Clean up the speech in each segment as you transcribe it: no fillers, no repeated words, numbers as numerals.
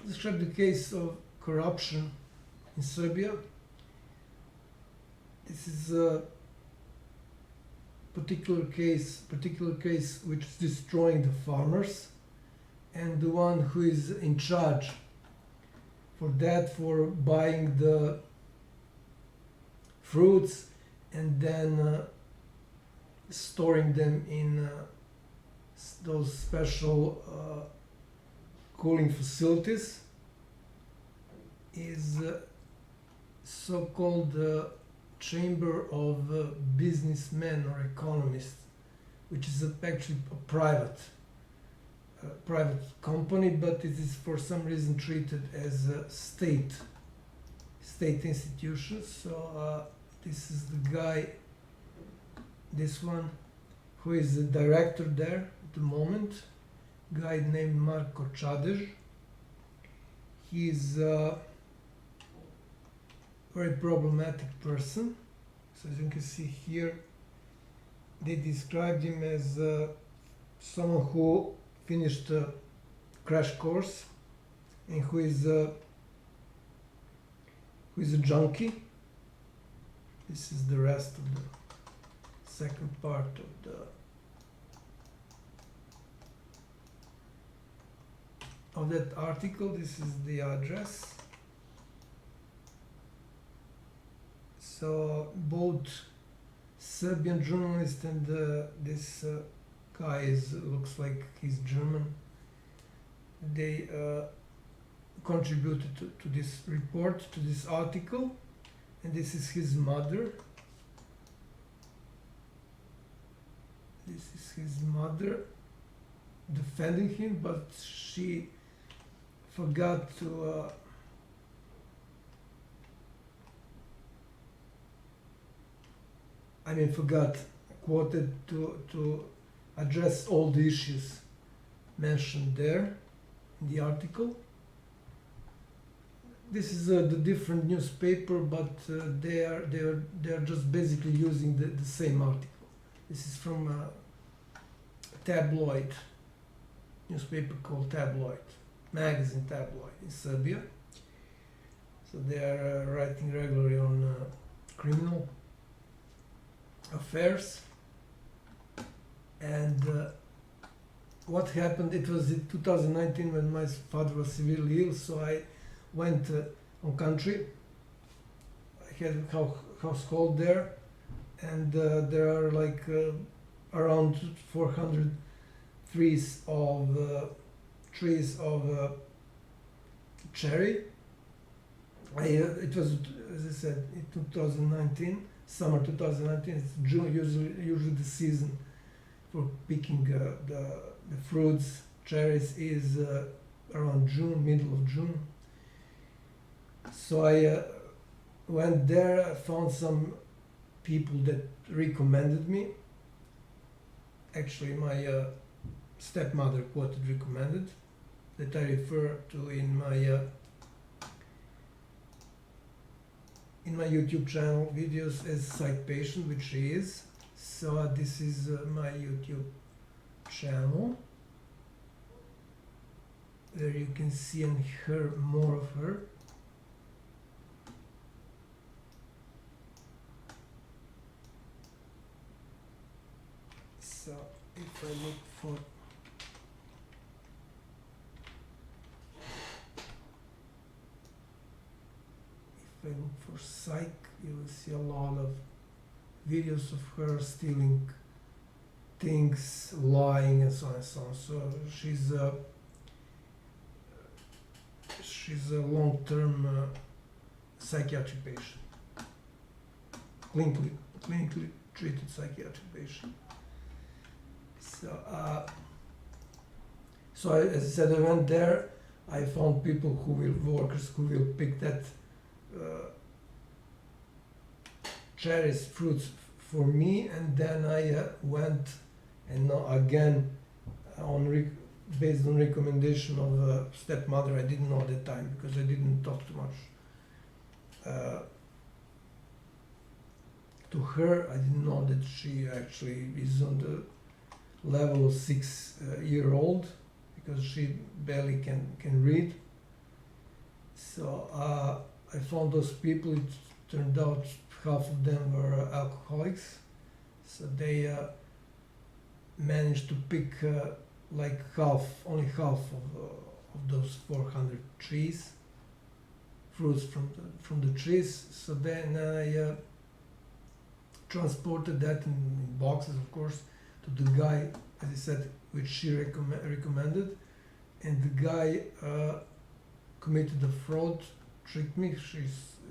describe the case of corruption in Serbia. This is a particular case which is destroying the farmers, and the one who is in charge for that, for buying the fruits and then storing them in those special cooling facilities, is so-called Chamber of Businessmen or Economists, which is actually a private company, but it is for some reason treated as a state institution. So this is the guy, this one, who is the director there at the moment, guy named Marko Čadež. He is a very problematic person. So as you can see here, they described him as someone who finished a crash course and who is a junkie. This is the rest of the second part of that article. This is the address. So both Serbian journalist and this guy looks like he's German. They contributed to this report, to this article, and this is his mother. This is his mother defending him, but she forgot to quoted to address all the issues mentioned there in the article. This is the different newspaper, but they are just basically using the same article. This is from a tabloid newspaper called Tabloid, magazine Tabloid in Serbia. So they are writing regularly on criminal affairs. And what happened, it was in 2019 when my father was severely ill, so I went on country. I had a house called there, and there are like around 400 trees of cherry. It was, as I said, in 2019, summer 2019. It's June, usually the season for picking the fruits, cherries, is around June, middle of June. So I went there. I found some people that recommended me. Actually, my stepmother quoted recommended, that I refer to in my YouTube channel videos as site patient, which she is. So this is my YouTube channel. There you can see and hear more of her. So if I look for psych, you will see a lot of videos of her stealing things, lying, and so on and so on. So she's a long-term psychiatric patient, clinically treated psychiatric patient. So as I said, I went there. I found people workers who will pick that cherries, fruits for me, and then I went and again based on recommendation of a stepmother. I didn't know at the time because I didn't talk too much to her. I didn't know that she actually is on the level of 6-year-old because she barely can read. So I found those people. It turned out half of them were alcoholics. So they managed to pick like only half of those 400 trees, fruits from the trees. So then I transported that in boxes, of course, to the guy, as I said, which she recommended, and the guy committed a fraud, tricked me.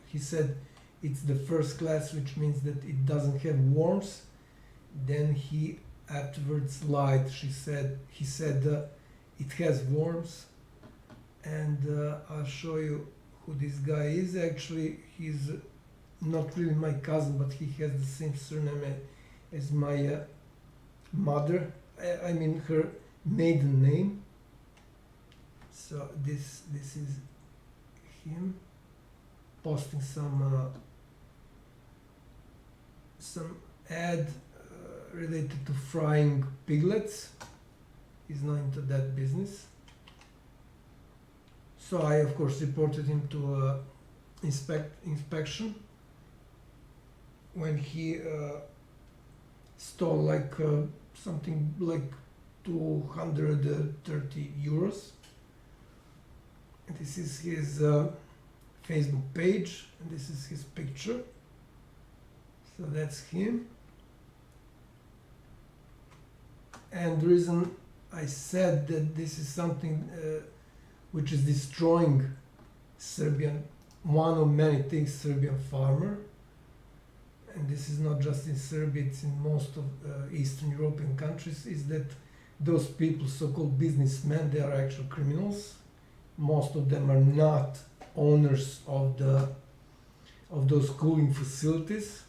He said it's the first class, which means that it doesn't have worms. Then he afterwards lied. He said it has worms, and I'll show you who this guy is. Actually, he's not really my cousin, but he has the same surname as my mother. I mean her maiden name. So this is him posting some ad related to frying piglets. He's not into that business. So I of course reported him to inspection when he stole like something like 230 euros. And this is his Facebook page, and this is his picture. So that's him. And the reason I said that this is something which is destroying Serbian, one of many things, Serbian farmer, and this is not just in Serbia, it's in most of Eastern European countries, is that those people, so-called businessmen, they are actual criminals. Most of them are not owners of those cooling facilities.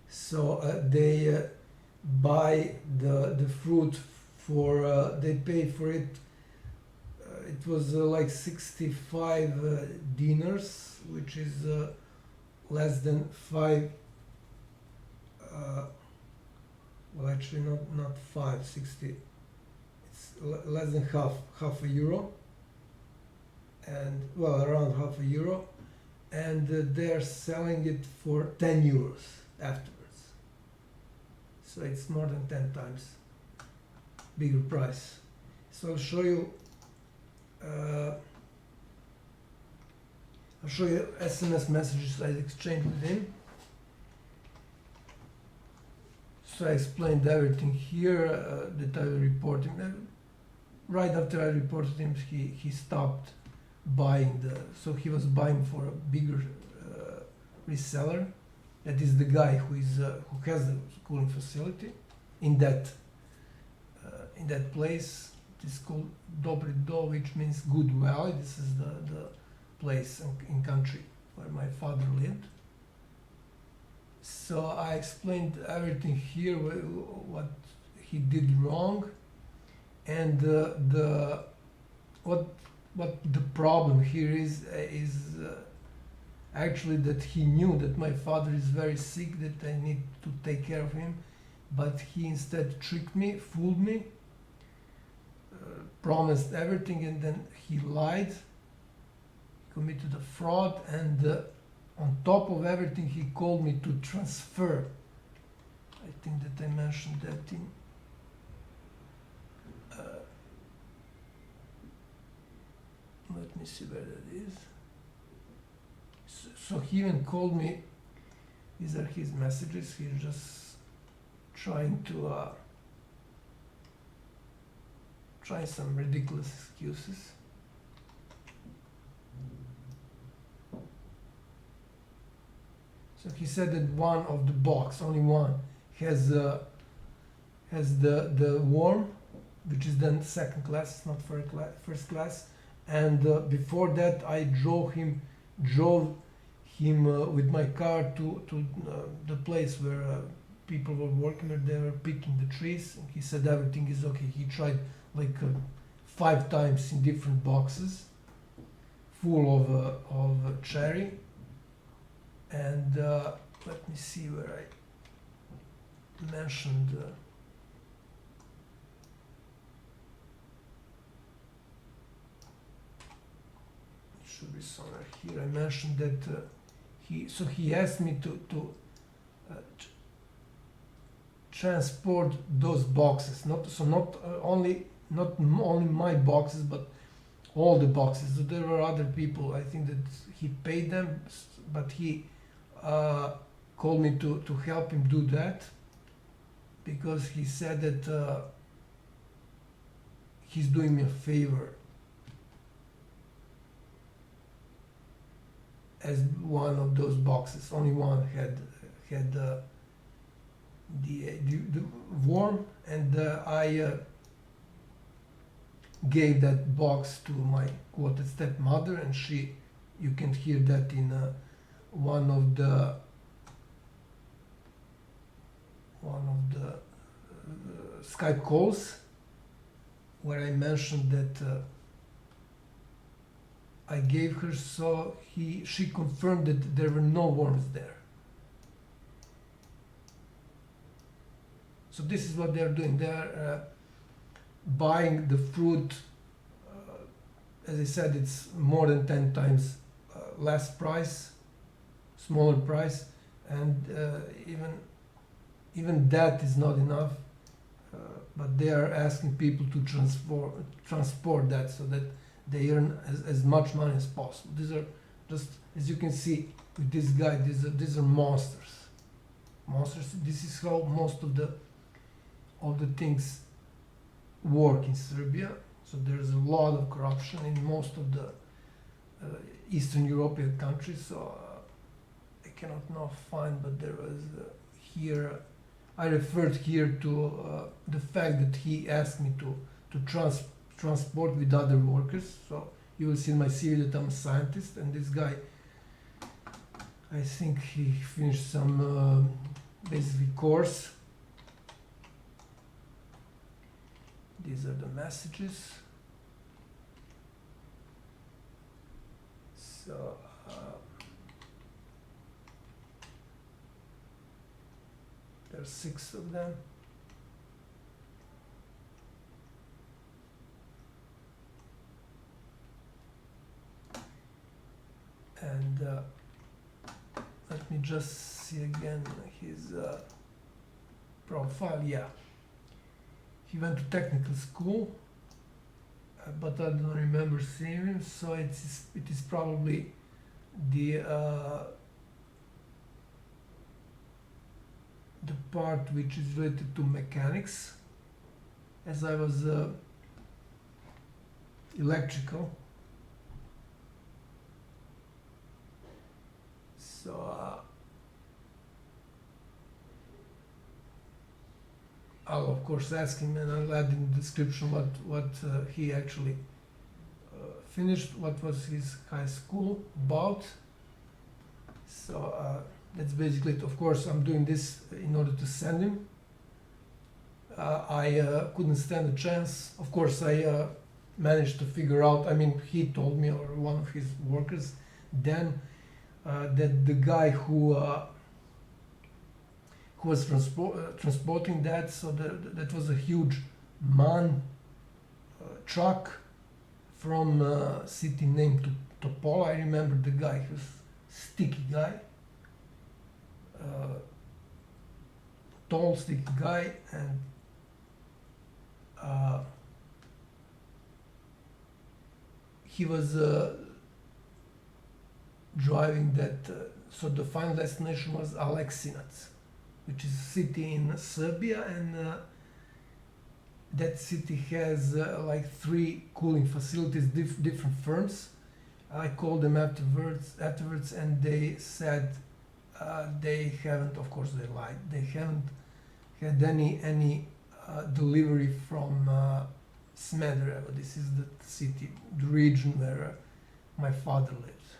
So they buy the fruit for, they pay for it. It was like 65 dinars, which is less than 5, well actually not 5, 60, it's less than half a euro, and well around half a euro, and they're selling it for 10 euros afterwards. So it's more than 10 times bigger price. So I'll show you SMS messages I exchanged with him. So I explained everything here that I will report him. Right after I reported him, he stopped buying so he was buying for a bigger reseller. That is the guy who has the cooling facility in that place. It is called Dobri Do, which means good valley. This is the place in country where my father lived. So I explained everything here, what he did wrong, and what the problem here is actually that he knew that my father is very sick, that I need to take care of him, but he instead tricked me, fooled me, promised everything, and then he lied, committed a fraud, and on top of everything he called me to transfer. I think that I mentioned that in let me see where that is. So he even called me. These are his messages. He's just trying to try some ridiculous excuses. So he said that one of the box, only one, has the worm, which is then second class, not first class. And before that, I drove him with my car to the place where people were working, where they were picking the trees. And he said everything is okay. He tried like 5 times in different boxes, full of cherry. And let me see where I mentioned. should be somewhere here. I mentioned that he asked me to transport those boxes, not only my boxes, but all the boxes. So there were other people. I think that he paid them, but he called me to help him do that, because he said that he's doing me a favor as one of those boxes. Only one had the worm, and I gave that box to my quoted stepmother, and you can hear that in one of the Skype calls, where I mentioned that I gave her, so she confirmed that there were no worms there. So this is what they're doing. They're buying the fruit. As I said, it's more than 10 times less price, smaller price, and even that is not enough. But they are asking people to transport that, so that they earn as much money as possible. These are just, as you can see with this guy, these are monsters. This is how most of the things work in Serbia. So there's a lot of corruption in most of the Eastern European countries. So I cannot now find, but there was here. I referred here to the fact that he asked me to transport with other workers. So you will see in my CV that I'm a scientist, and this guy, I think he finished some basically course. These are the messages. So there are 6 of them. And let me just see again his profile. Yeah, he went to technical school, but I don't remember seeing him. So it is probably the part which is related to mechanics, as I was electrical. So I'll of course ask him, and I'll add in the description what he actually finished, what was his high school about. So that's basically it. Of course, I'm doing this in order to send him. I couldn't stand a chance. Of course, I managed to figure out, I mean, he told me, or one of his workers, then, that the guy who was transporting that, so that was a huge MAN truck from a city named Topola. I remember the guy, he was sticky guy, tall, sticky guy, and he was driving that. So the final destination was Aleksinac, which is a city in Serbia, and that city has like 3 cooling facilities, different firms. I called them afterwards, and they said they haven't, of course they lied, they haven't had any delivery from Smederevo. This is the city, the region where my father lives.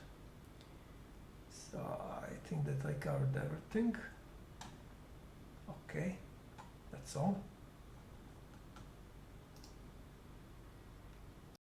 So I think that I covered everything. Okay, that's all.